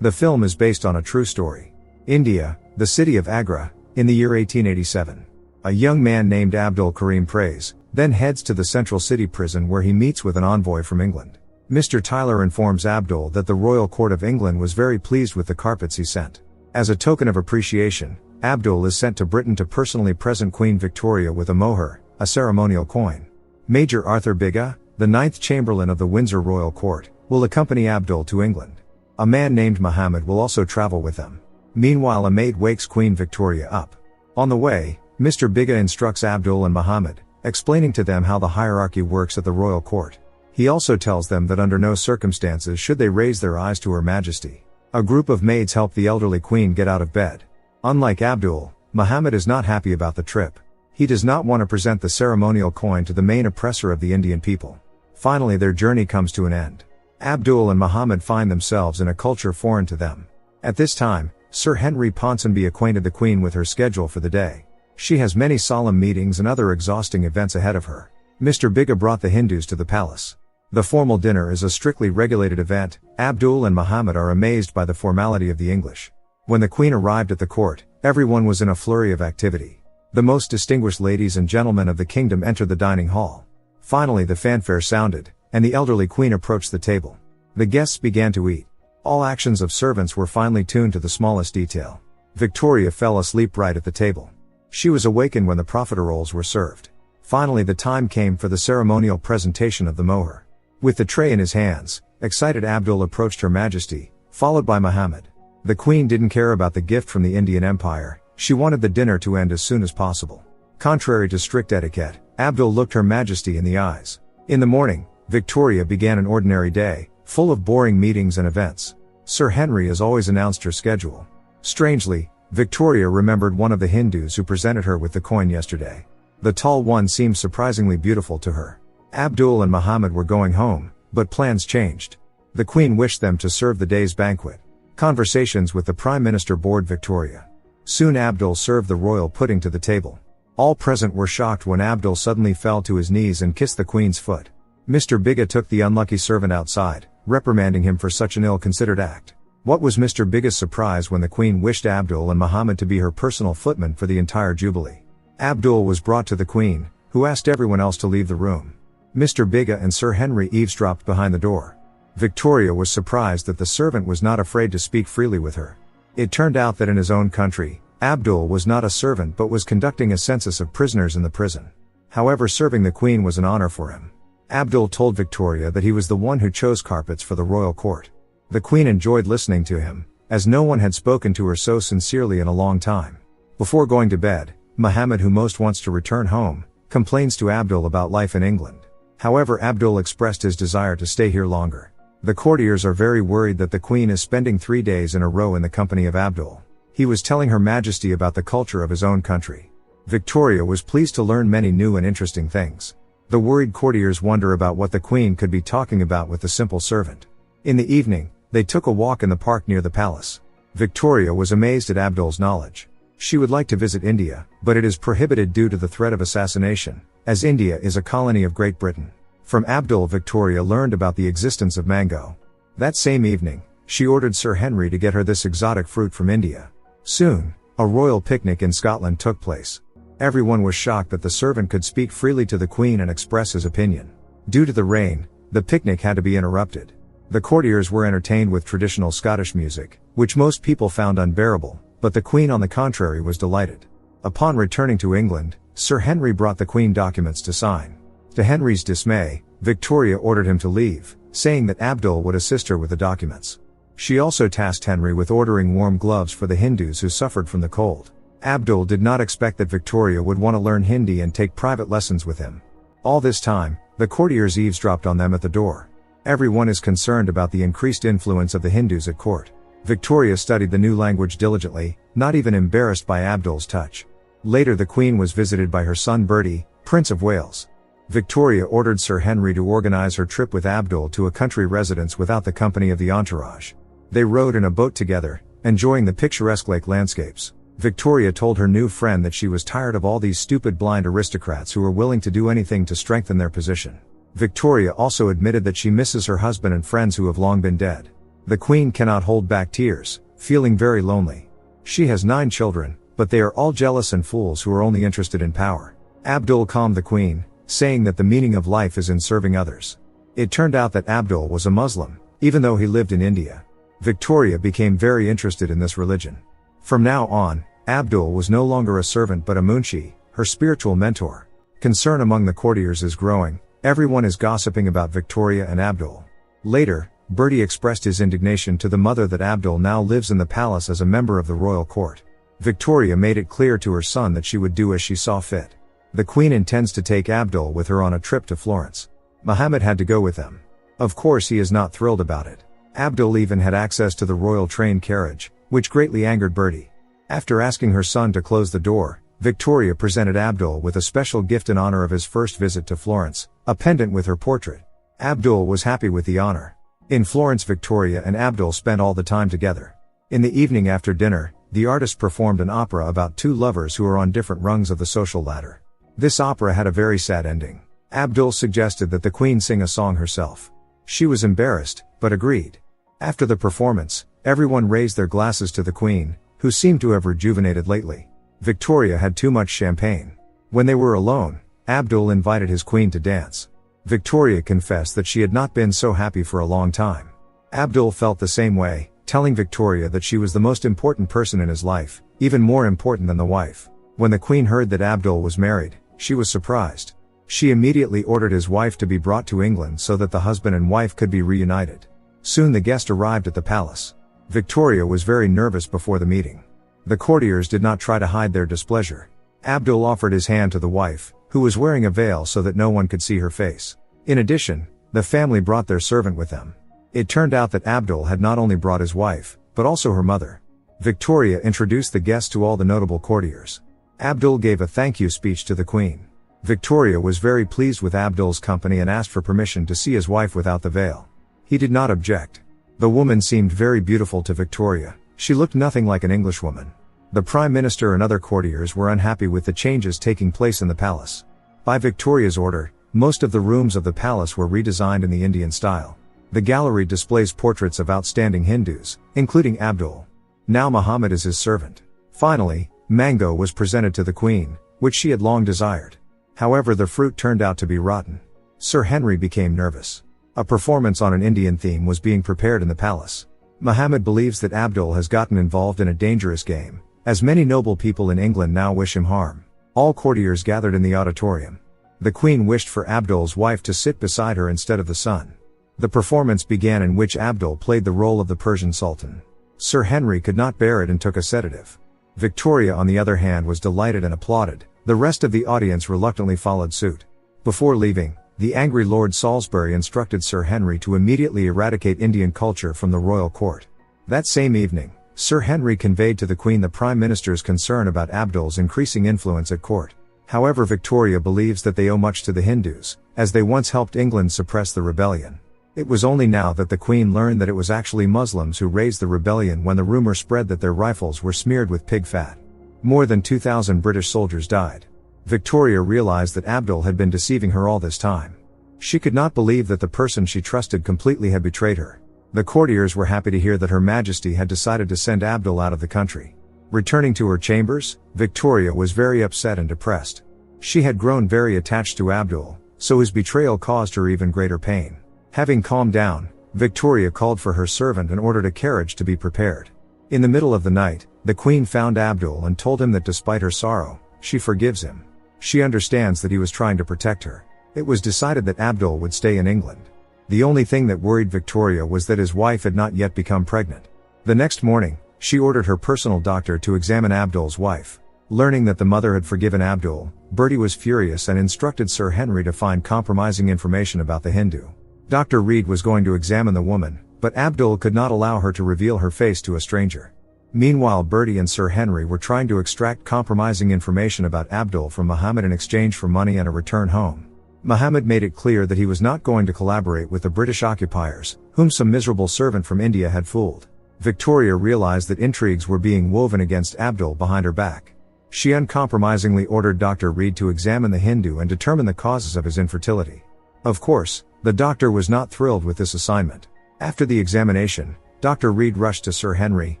The film is based on a true story. India, the city of Agra, in the year 1887. A young man named Abdul Karim Praise then heads to the central city prison where he meets with an envoy from England. Mr. Tyler informs Abdul that the Royal Court of England was very pleased with the carpets he sent. As a token of appreciation, Abdul is sent to Britain to personally present Queen Victoria with a moher, a ceremonial coin. Major Arthur Bigga, the 9th Chamberlain of the Windsor Royal Court, will accompany Abdul to England. A man named Muhammad will also travel with them. Meanwhile, a maid wakes Queen Victoria up. On the way, Mr. Bigga instructs Abdul and Muhammad, explaining to them how the hierarchy works at the royal court. He also tells them that under no circumstances should they raise their eyes to Her Majesty. A group of maids help the elderly queen get out of bed. Unlike Abdul, Muhammad is not happy about the trip. He does not want to present the ceremonial coin to the main oppressor of the Indian people. Finally, their journey comes to an end. Abdul and Muhammad find themselves in a culture foreign to them. At this time, Sir Henry Ponsonby acquainted the Queen with her schedule for the day. She has many solemn meetings and other exhausting events ahead of her. Mr. Bigga brought the Hindus to the palace. The formal dinner is a strictly regulated event. Abdul and Muhammad are amazed by the formality of the English. When the Queen arrived at the court, everyone was in a flurry of activity. The most distinguished ladies and gentlemen of the kingdom entered the dining hall. Finally, the fanfare sounded, and the elderly Queen approached the table. The guests began to eat. All actions of servants were finely tuned to the smallest detail. Victoria fell asleep right at the table. She was awakened when the profiteroles were served. Finally, the time came for the ceremonial presentation of the moher. With the tray in his hands, excited Abdul approached Her Majesty, followed by Muhammad. The Queen didn't care about the gift from the Indian Empire. She wanted the dinner to end as soon as possible. Contrary to strict etiquette, Abdul looked Her Majesty in the eyes. In the morning, Victoria began an ordinary day, full of boring meetings and events. Sir Henry has always announced her schedule. Strangely, Victoria remembered one of the Hindus who presented her with the coin yesterday. The tall one seemed surprisingly beautiful to her. Abdul and Muhammad were going home, but plans changed. The Queen wished them to serve the day's banquet. Conversations with the Prime Minister bored Victoria. Soon Abdul served the royal pudding to the table. All present were shocked when Abdul suddenly fell to his knees and kissed the Queen's foot. Mr. Bigga took the unlucky servant outside, reprimanding him for such an ill-considered act. What was Mr. Bigga's surprise when the Queen wished Abdul and Muhammad to be her personal footmen for the entire jubilee. Abdul was brought to the Queen, who asked everyone else to leave the room. Mr. Bigga and Sir Henry eavesdropped behind the door. Victoria was surprised that the servant was not afraid to speak freely with her. It turned out that in his own country, Abdul was not a servant but was conducting a census of prisoners in the prison. However, serving the Queen was an honor for him. Abdul told Victoria that he was the one who chose carpets for the royal court. The Queen enjoyed listening to him, as no one had spoken to her so sincerely in a long time. Before going to bed, Muhammad, who most wants to return home, complains to Abdul about life in England. However, Abdul expressed his desire to stay here longer. The courtiers are very worried that the Queen is spending 3 days in a row in the company of Abdul. He was telling Her Majesty about the culture of his own country. Victoria was pleased to learn many new and interesting things. The worried courtiers wonder about what the Queen could be talking about with the simple servant. In the evening, they took a walk in the park near the palace. Victoria was amazed at Abdul's knowledge. She would like to visit India, but it is prohibited due to the threat of assassination, as India is a colony of Great Britain. From Abdul, Victoria learned about the existence of mango. That same evening, she ordered Sir Henry to get her this exotic fruit from India. Soon, a royal picnic in Scotland took place. Everyone was shocked that the servant could speak freely to the Queen and express his opinion. Due to the rain, the picnic had to be interrupted. The courtiers were entertained with traditional Scottish music, which most people found unbearable, but the Queen on the contrary was delighted. Upon returning to England, Sir Henry brought the Queen documents to sign. To Henry's dismay, Victoria ordered him to leave, saying that Abdul would assist her with the documents. She also tasked Henry with ordering warm gloves for the Hindus who suffered from the cold. Abdul did not expect that Victoria would want to learn Hindi and take private lessons with him. All this time, the courtiers eavesdropped on them at the door. Everyone is concerned about the increased influence of the Hindus at court. Victoria studied the new language diligently, not even embarrassed by Abdul's touch. Later, the Queen was visited by her son Bertie, Prince of Wales. Victoria ordered Sir Henry to organize her trip with Abdul to a country residence without the company of the entourage. They rowed in a boat together, enjoying the picturesque lake landscapes. Victoria told her new friend that she was tired of all these stupid blind aristocrats who were willing to do anything to strengthen their position. Victoria also admitted that she misses her husband and friends who have long been dead. The Queen cannot hold back tears, feeling very lonely. She has 9 children, but they are all jealous and fools who are only interested in power. Abdul calmed the Queen, saying that the meaning of life is in serving others. It turned out that Abdul was a Muslim, even though he lived in India. Victoria became very interested in this religion. From now on, Abdul was no longer a servant but a munshi, her spiritual mentor. Concern among the courtiers is growing, everyone is gossiping about Victoria and Abdul. Later, Bertie expressed his indignation to the mother that Abdul now lives in the palace as a member of the royal court. Victoria made it clear to her son that she would do as she saw fit. The Queen intends to take Abdul with her on a trip to Florence. Muhammad had to go with them. Of course he is not thrilled about it. Abdul even had access to the royal train carriage, which greatly angered Bertie. After asking her son to close the door, Victoria presented Abdul with a special gift in honor of his first visit to Florence, a pendant with her portrait. Abdul was happy with the honor. In Florence, Victoria and Abdul spent all the time together. In the evening after dinner, the artist performed an opera about 2 lovers who are on different rungs of the social ladder. This opera had a very sad ending. Abdul suggested that the Queen sing a song herself. She was embarrassed, but agreed. After the performance, everyone raised their glasses to the Queen, who seemed to have rejuvenated lately. Victoria had too much champagne. When they were alone, Abdul invited his Queen to dance. Victoria confessed that she had not been so happy for a long time. Abdul felt the same way, telling Victoria that she was the most important person in his life, even more important than the wife. When the Queen heard that Abdul was married, she was surprised. She immediately ordered his wife to be brought to England so that the husband and wife could be reunited. Soon the guest arrived at the palace. Victoria was very nervous before the meeting. The courtiers did not try to hide their displeasure. Abdul offered his hand to the wife, who was wearing a veil so that no one could see her face. In addition, the family brought their servant with them. It turned out that Abdul had not only brought his wife, but also her mother. Victoria introduced the guests to all the notable courtiers. Abdul gave a thank you speech to the Queen. Victoria was very pleased with Abdul's company and asked for permission to see his wife without the veil. He did not object. The woman seemed very beautiful to Victoria. She looked nothing like an Englishwoman. The Prime Minister and other courtiers were unhappy with the changes taking place in the palace. By Victoria's order, most of the rooms of the palace were redesigned in the Indian style. The gallery displays portraits of outstanding Hindus, including Abdul. Now Muhammad is his servant. Finally, mango was presented to the Queen, which she had long desired. However, the fruit turned out to be rotten. Sir Henry became nervous. A performance on an Indian theme was being prepared in the palace. Muhammad believes that Abdul has gotten involved in a dangerous game, as many noble people in England now wish him harm. All courtiers gathered in the auditorium. The Queen wished for Abdul's wife to sit beside her instead of the son. The performance began, in which Abdul played the role of the Persian Sultan. Sir Henry could not bear it and took a sedative. Victoria, on the other hand, was delighted and applauded. The rest of the audience reluctantly followed suit. Before leaving, the angry Lord Salisbury instructed Sir Henry to immediately eradicate Indian culture from the royal court. That same evening, Sir Henry conveyed to the Queen the Prime Minister's concern about Abdul's increasing influence at court. However, Victoria believes that they owe much to the Hindus, as they once helped England suppress the rebellion. It was only now that the Queen learned that it was actually Muslims who raised the rebellion when the rumor spread that their rifles were smeared with pig fat. More than 2,000 British soldiers died. Victoria realized that Abdul had been deceiving her all this time. She could not believe that the person she trusted completely had betrayed her. The courtiers were happy to hear that Her Majesty had decided to send Abdul out of the country. Returning to her chambers, Victoria was very upset and depressed. She had grown very attached to Abdul, so his betrayal caused her even greater pain. Having calmed down, Victoria called for her servant and ordered a carriage to be prepared. In the middle of the night, the Queen found Abdul and told him that despite her sorrow, she forgives him. She understands that he was trying to protect her. It was decided that Abdul would stay in England. The only thing that worried Victoria was that his wife had not yet become pregnant. The next morning, she ordered her personal doctor to examine Abdul's wife. Learning that the mother had forgiven Abdul, Bertie was furious and instructed Sir Henry to find compromising information about the Hindu. Dr. Reed was going to examine the woman, but Abdul could not allow her to reveal her face to a stranger. Meanwhile, Bertie and Sir Henry were trying to extract compromising information about Abdul from Muhammad in exchange for money and a return home. Muhammad made it clear that he was not going to collaborate with the British occupiers, whom some miserable servant from India had fooled. Victoria realized that intrigues were being woven against Abdul behind her back. She uncompromisingly ordered Dr. Reed to examine the Hindu and determine the causes of his infertility. Of course, the doctor was not thrilled with this assignment. After the examination, Dr. Reed rushed to Sir Henry,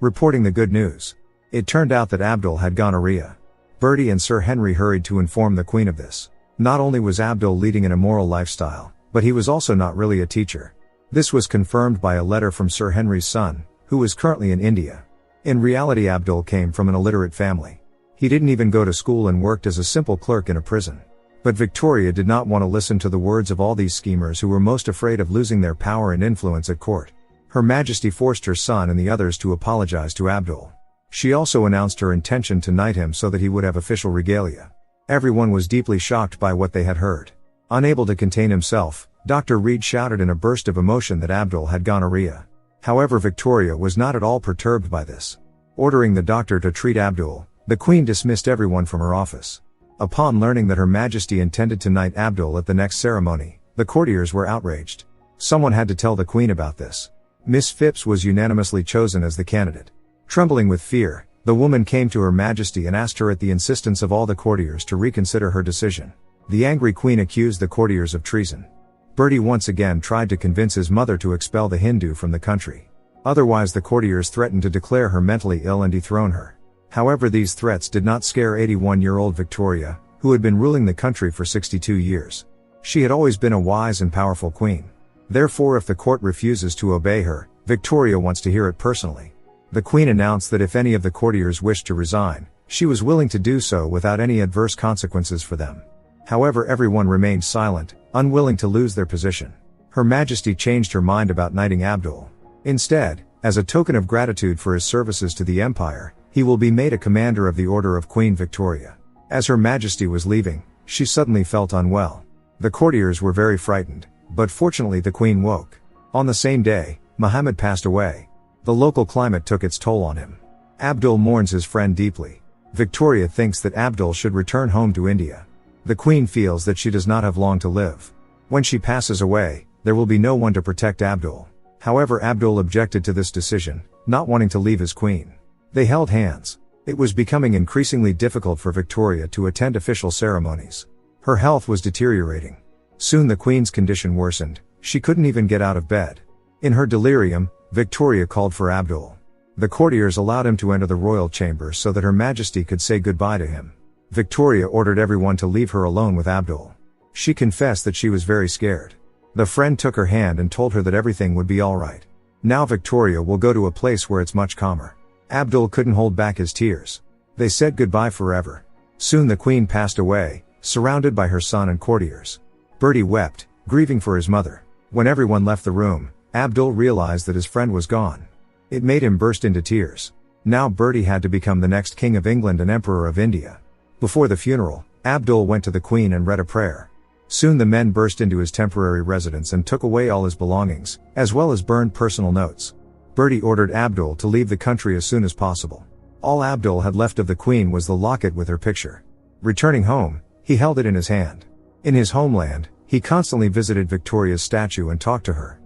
reporting the good news. It turned out that Abdul had gonorrhea. Bertie and Sir Henry hurried to inform the Queen of this. Not only was Abdul leading an immoral lifestyle, but he was also not really a teacher. This was confirmed by a letter from Sir Henry's son, who was currently in India. In reality, Abdul came from an illiterate family. He didn't even go to school and worked as a simple clerk in a prison. But Victoria did not want to listen to the words of all these schemers who were most afraid of losing their power and influence at court. Her Majesty forced her son and the others to apologize to Abdul. She also announced her intention to knight him so that he would have official regalia. Everyone was deeply shocked by what they had heard. Unable to contain himself, Dr. Reed shouted in a burst of emotion that Abdul had gonorrhea. However, Victoria was not at all perturbed by this. Ordering the doctor to treat Abdul, the Queen dismissed everyone from her office. Upon learning that Her Majesty intended to knight Abdul at the next ceremony, the courtiers were outraged. Someone had to tell the Queen about this. Miss Phipps was unanimously chosen as the candidate. Trembling with fear, the woman came to Her Majesty and asked her at the insistence of all the courtiers to reconsider her decision. The angry Queen accused the courtiers of treason. Bertie once again tried to convince his mother to expel the Hindu from the country. Otherwise, the courtiers threatened to declare her mentally ill and dethrone her. However, these threats did not scare 81-year-old Victoria, who had been ruling the country for 62 years. She had always been a wise and powerful queen. Therefore, if the court refuses to obey her, Victoria wants to hear it personally. The Queen announced that if any of the courtiers wished to resign, she was willing to do so without any adverse consequences for them. However, everyone remained silent, unwilling to lose their position. Her Majesty changed her mind about knighting Abdul. Instead, as a token of gratitude for his services to the Empire, he will be made a commander of the Order of Queen Victoria. As Her Majesty was leaving, she suddenly felt unwell. The courtiers were very frightened, but fortunately the Queen woke. On the same day, Muhammad passed away. The local climate took its toll on him. Abdul mourns his friend deeply. Victoria thinks that Abdul should return home to India. The Queen feels that she does not have long to live. When she passes away, there will be no one to protect Abdul. However, Abdul objected to this decision, not wanting to leave his queen. They held hands. It was becoming increasingly difficult for Victoria to attend official ceremonies. Her health was deteriorating. Soon the Queen's condition worsened. She couldn't even get out of bed. In her delirium, Victoria called for Abdul. The courtiers allowed him to enter the royal chamber so that Her Majesty could say goodbye to him. Victoria ordered everyone to leave her alone with Abdul. She confessed that she was very scared. The friend took her hand and told her that everything would be alright. Now Victoria will go to a place where it's much calmer. Abdul couldn't hold back his tears. They said goodbye forever. Soon the Queen passed away, surrounded by her son and courtiers. Bertie wept, grieving for his mother. When everyone left the room, Abdul realized that his friend was gone. It made him burst into tears. Now Bertie had to become the next King of England and Emperor of India. Before the funeral, Abdul went to the Queen and read a prayer. Soon the men burst into his temporary residence and took away all his belongings, as well as burned personal notes. Bertie ordered Abdul to leave the country as soon as possible. All Abdul had left of the Queen was the locket with her picture. Returning home, he held it in his hand. In his homeland, he constantly visited Victoria's statue and talked to her.